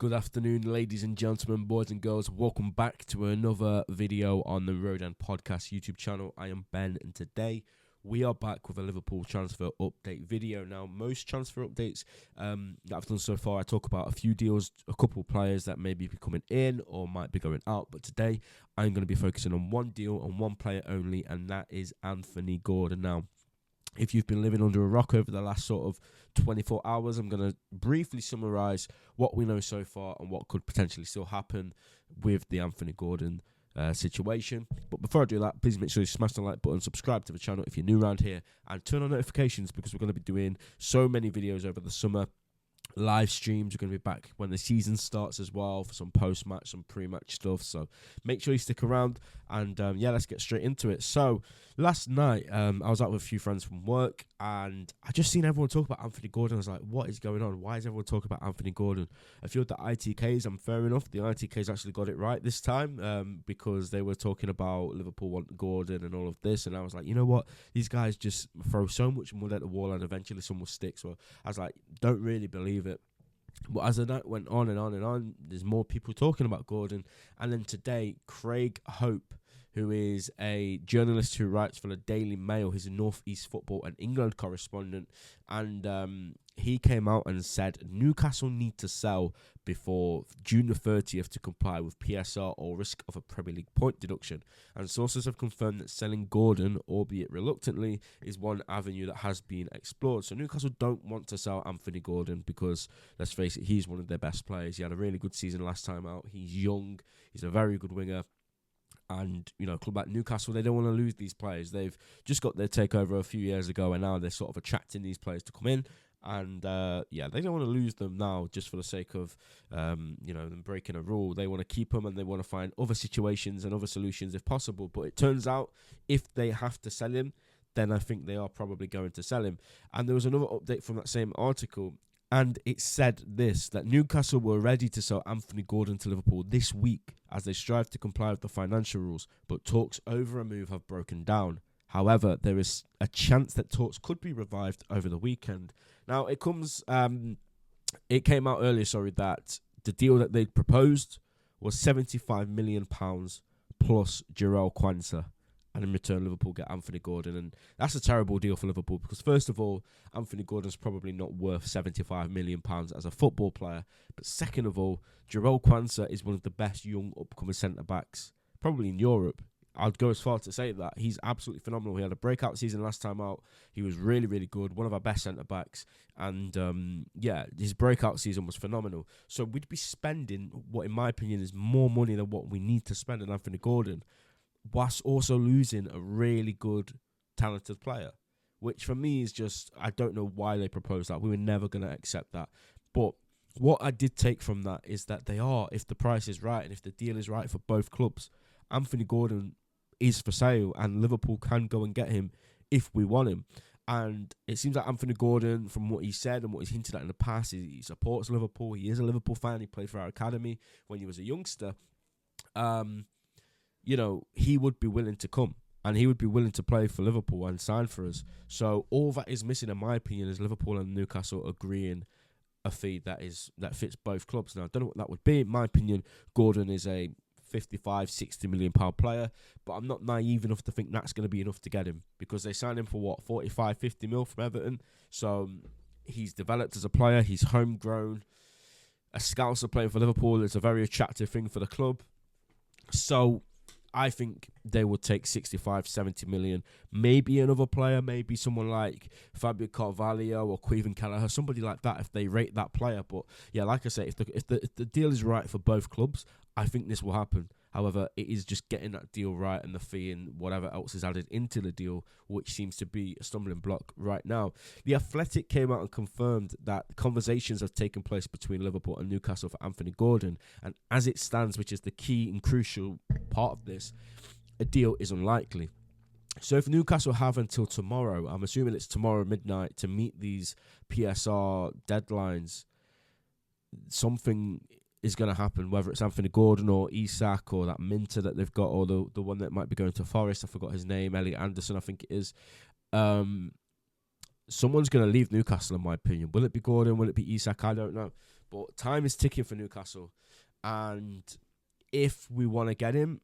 Good afternoon, ladies and gentlemen, boys and girls. Welcome back to another video on the Road and Podcast YouTube channel. I am Ben, and today we are back with a Liverpool transfer update video. Now, most transfer updates that I've done so far, I talk about a few deals, a couple of players that may be coming in or might be going out. But today, I'm going to be focusing on one deal and one player only, and that is Anthony Gordon. Now, if you've been living under a rock over the last sort of 24 hours, I'm going to briefly summarise what we know so far and what could potentially still happen with the Anthony Gordon situation. But before I do that, please make sure you smash the like button, subscribe to the channel if you're new around here, and turn on notifications because we're going to be doing so many videos over the summer. Live streams are going to be back when the season starts as well for some post-match, some pre-match stuff. So make sure you stick around and yeah, let's get straight into it. So last night I was out with a few friends from work and I just seen everyone talk about Anthony Gordon. I was like, what is going on? Why is everyone talking about Anthony Gordon? I feel the ITKs, I'm fair enough. The ITKs actually got it right this time because they were talking about Liverpool want Gordon and all of this. And I was like, you know what? These guys just throw so much mud at the wall and eventually some will stick. So I was like, don't really believe it. But as the night went on and on and on, there's more people talking about Gordon. And then today, Craig Hope, who is a journalist who writes for the Daily Mail, he's a North East football and England correspondent, and he came out and said Newcastle need to sell before June the 30th to comply with PSR or risk of a Premier League point deduction. And sources have confirmed that selling Gordon, albeit reluctantly, is one avenue that has been explored. So Newcastle don't want to sell Anthony Gordon because, let's face it, he's one of their best players. He had a really good season last time out. He's young. He's a very good winger. And, you know, a club like Newcastle, they don't want to lose these players. They've just got their takeover a few years ago, and now they're sort of attracting these players to come in. And, yeah, they don't want to lose them now just for the sake of, you know, them breaking a rule. They want to keep them and they want to find other situations and other solutions if possible. But it turns out if they have to sell him, then I think they are probably going to sell him. And there was another update from that same article. And it said this, that Newcastle were ready to sell Anthony Gordon to Liverpool this week as they strive to comply with the financial rules, but talks over a move have broken down. However, there is a chance that talks could be revived over the weekend. Now, it came out earlier, that the deal that they'd proposed was £75 million plus Jarell Quansah. And in return, Liverpool get Anthony Gordon. And that's a terrible deal for Liverpool because, first of all, Anthony Gordon's probably not worth £75 million as a football player. But second of all, Jarell Quansah is one of the best young upcoming centre-backs, probably in Europe. I'd go as far to say that. He's absolutely phenomenal. He had a breakout season last time out. He was really, really good. One of our best centre-backs. And, yeah, his breakout season was phenomenal. So we'd be spending what, in my opinion, is more money than what we need to spend on Anthony Gordon, whilst also losing a really good, talented player, which for me is just, I don't know why they proposed that. We were never going to accept that. But what I did take from that is that they are, if the price is right and if the deal is right for both clubs, Anthony Gordon is for sale and Liverpool can go and get him if we want him. And it seems like Anthony Gordon, from what he said and what he's hinted at in the past, he supports Liverpool. He is a Liverpool fan. He played for our academy when he was a youngster. You know, he would be willing to come and he would be willing to play for Liverpool and sign for us. So all that is missing, in my opinion, is Liverpool and Newcastle agreeing a fee that fits both clubs. Now, I don't know what that would be. In my opinion, Gordon is a 55, 60 million pound player, but I'm not naive enough to think that's going to be enough to get him because they signed him for what, 45, 50 mil from Everton. So he's developed as a player. He's homegrown. A Scouser playing for Liverpool is a very attractive thing for the club. So I think they would take 65, 70 million. Maybe another player, maybe someone like Fabio Carvalho or Queven Kelleher, somebody like that if they rate that player. But yeah, like I say, if the deal is right for both clubs, I think this will happen. However, it is just getting that deal right and the fee and whatever else is added into the deal, which seems to be a stumbling block right now. The Athletic came out and confirmed that conversations have taken place between Liverpool and Newcastle for Anthony Gordon. And as it stands, which is the key and crucial part of this, a deal is unlikely. So if Newcastle have until tomorrow, I'm assuming it's tomorrow midnight, to meet these PSR deadlines, something is going to happen, whether it's Anthony Gordon or Isak or that Minter that they've got, or the one that might be going to Forest. I forgot his name, Elliot Anderson, I think it is. Someone's going to leave Newcastle, in my opinion. Will it be Gordon? Will it be Isak? I don't know. But time is ticking for Newcastle. And if we want to get him,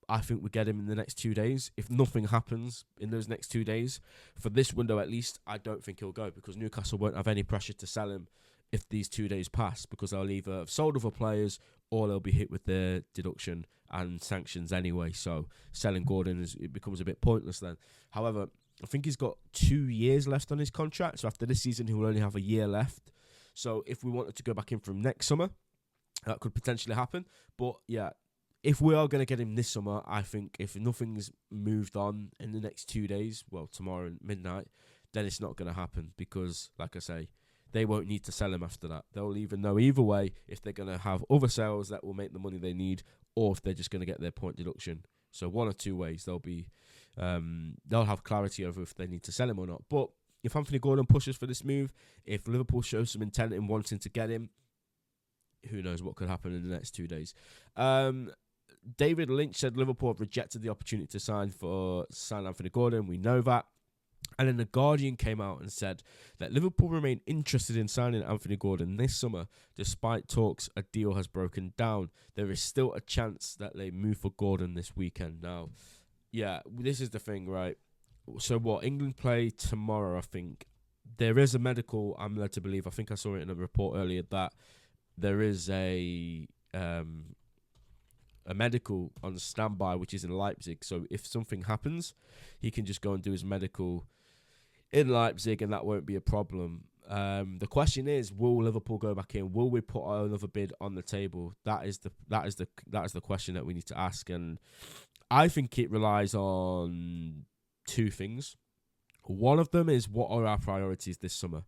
I think we get him in the next 2 days. If nothing happens in those next 2 days, for this window at least, I don't think he'll go, because Newcastle won't have any pressure to sell him if these 2 days pass, because they'll either have sold other players or they'll be hit with their deduction and sanctions anyway. So selling Gordon, it becomes a bit pointless then. However, I think he's got 2 years left on his contract. So after this season, he will only have a year left. So if we wanted to go back in from next summer, that could potentially happen. But yeah, if we are going to get him this summer, I think if nothing's moved on in the next 2 days, well, tomorrow and midnight, then it's not going to happen, because, like I say, they won't need to sell him after that. They'll even know either way if they're going to have other sales that will make the money they need, or if they're just going to get their point deduction. So one or two ways they'll have clarity over if they need to sell him or not. But if Anthony Gordon pushes for this move, if Liverpool shows some intent in wanting to get him, who knows what could happen in the next 2 days. David Lynch said Liverpool have rejected the opportunity to sign Anthony Gordon. We know that. And then The Guardian came out and said that Liverpool remain interested in signing Anthony Gordon this summer, despite talks a deal has broken down. There is still a chance that they move for Gordon this weekend. Now, yeah, this is the thing, right? So what, England play tomorrow, I think. There is a medical, I'm led to believe, I think I saw it in a report earlier, that there is a medical on standby, which is in Leipzig. So if something happens, he can just go and do his medical in Leipzig, and that won't be a problem. The question is, will Liverpool go back in? Will we put another bid on the table? That is the question that we need to ask, and I think it relies on two things. One of them is, what are our priorities this summer?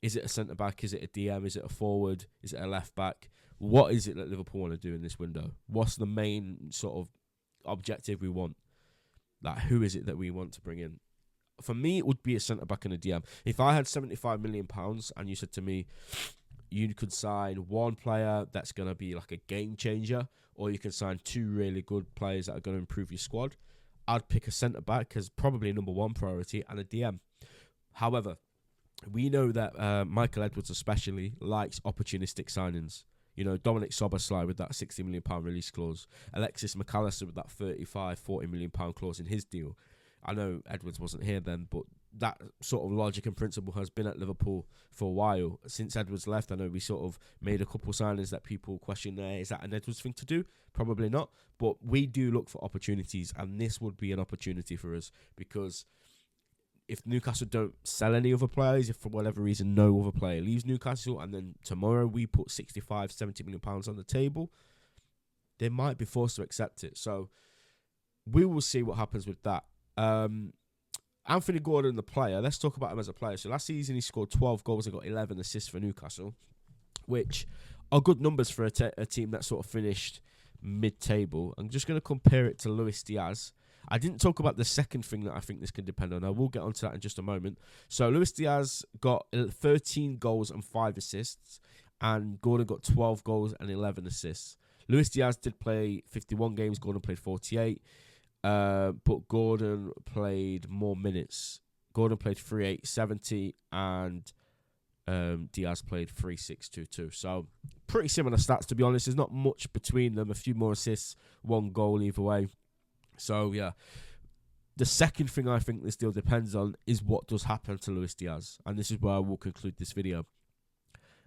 Is it a centre back? Is it a DM? Is it a forward? Is it a left back? What is it that Liverpool want to do in this window? What's the main sort of objective we want? Like, who is it that we want to bring in? For me, it would be a centre back and a DM. If I had £75 million and you said to me, you could sign one player that's going to be like a game changer, or you can sign two really good players that are going to improve your squad, I'd pick a centre back as probably number one priority, and a DM. However, we know that Michael Edwards especially likes opportunistic signings. You know, Dominic Szoboszlai with that £60 million release clause. Alexis McAllister with that £40 million clause in his deal. I know Edwards wasn't here then, but that sort of logic and principle has been at Liverpool for a while. Since Edwards left, I know we sort of made a couple signings that people question, is that an Edwards thing to do? Probably not. But we do look for opportunities, and this would be an opportunity for us, because if Newcastle don't sell any other players, if for whatever reason no other player leaves Newcastle, and then tomorrow we put £65-70 million on the table, they might be forced to accept it. So we will see what happens with that. Anthony Gordon, the player, let's talk about him as a player. So last season he scored 12 goals and got 11 assists for Newcastle, which are good numbers for a team that sort of finished mid-table. I'm just going to compare it to Luis Diaz. I didn't talk about the second thing that I think this can depend on. I will get onto that in just a moment. So Luis Diaz got 13 goals and 5 assists, and Gordon got 12 goals and 11 assists. Luis Diaz did play 51 games, Gordon played 48, but Gordon played more minutes. Gordon played 3870, and Diaz played 3622. So pretty similar stats, to be honest. There's not much between them. A few more assists, 1 goal either way. So, yeah, the second thing I think this deal depends on is what does happen to Luis Diaz. And this is where I will conclude this video.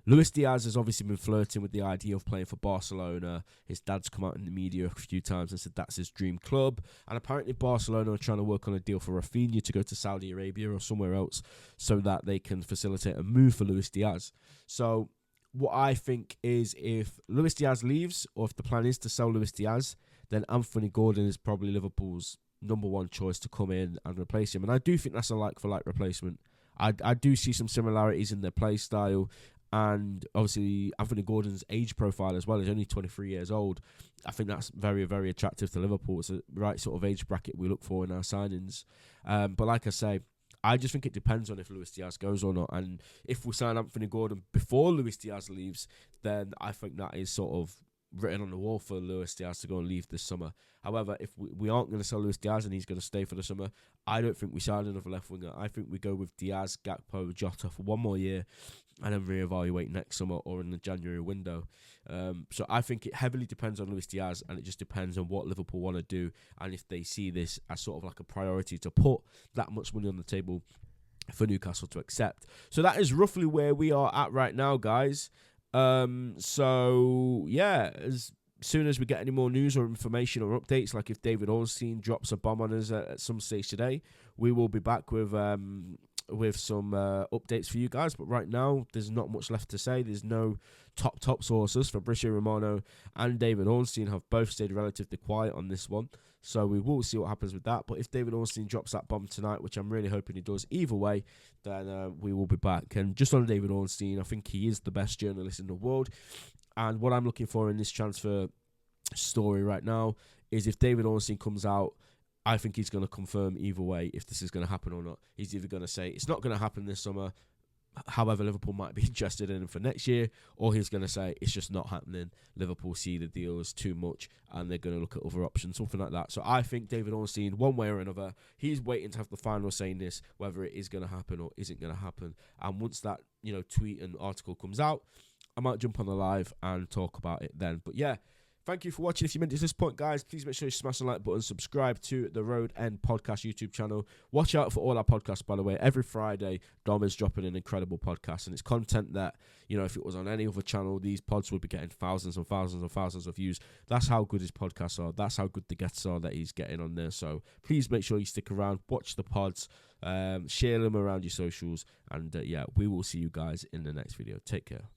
Luis Diaz has obviously been flirting with the idea of playing for Barcelona. His dad's come out in the media a few times and said that's his dream club. And apparently Barcelona are trying to work on a deal for Rafinha to go to Saudi Arabia or somewhere else so that they can facilitate a move for Luis Diaz. So what I think is, if Luis Diaz leaves, or if the plan is to sell Luis Diaz, then Anthony Gordon is probably Liverpool's number one choice to come in and replace him. And I do think that's a like-for-like replacement. I do see some similarities in their play style, and obviously Anthony Gordon's age profile as well. He's only 23 years old. I think that's very, very attractive to Liverpool. It's the right sort of age bracket we look for in our signings. But like I say, I just think it depends on if Luis Diaz goes or not. And if we sign Anthony Gordon before Luis Diaz leaves, then I think that is sort of written on the wall for Luis Diaz to go and leave this summer. However, if we aren't going to sell Luis Diaz and he's going to stay for the summer, I don't think we sign another left winger. I think we go with Diaz, Gakpo, Jota for one more year and then reevaluate next summer or in the January window. So I think it heavily depends on Luis Diaz, and it just depends on what Liverpool want to do and if they see this as sort of like a priority to put that much money on the table for Newcastle to accept. So that is roughly where we are at right now, guys. So yeah, as soon as we get any more news or information or updates, like if David Ornstein drops a bomb on us at some stage today, we will be back with some updates for you guys. But right now, there's not much left to say. There's no top sources. Fabrizio Romano and David Ornstein have both stayed relatively quiet on this one. So we will see what happens with that. But if David Ornstein drops that bomb tonight, which I'm really hoping he does, either way, then we will be back. And just on David Ornstein, I think he is the best journalist in the world. And what I'm looking for in this transfer story right now is if David Ornstein comes out, I think he's going to confirm either way if this is going to happen or not. He's either going to say it's not going to happen this summer, however Liverpool might be interested in him for next year, or he's going to say it's just not happening. Liverpool see the deal as too much and they're going to look at other options, something like that. So I think David Ornstein, one way or another, he's waiting to have the final say in this, whether it is going to happen or isn't going to happen. And once that tweet and article comes out, I might jump on the live and talk about it then. But yeah, thank you for watching. If you made it to this point, guys, please make sure you smash the like button, subscribe to the Road End Podcast YouTube channel. Watch out for all our podcasts, by the way. Every Friday, Dom is dropping an incredible podcast, and it's content that, if it was on any other channel, these pods would be getting thousands and thousands and thousands of views. That's how good his podcasts are. That's how good the guests are that he's getting on there. So please make sure you stick around, watch the pods, share them around your socials, and yeah, we will see you guys in the next video. Take care.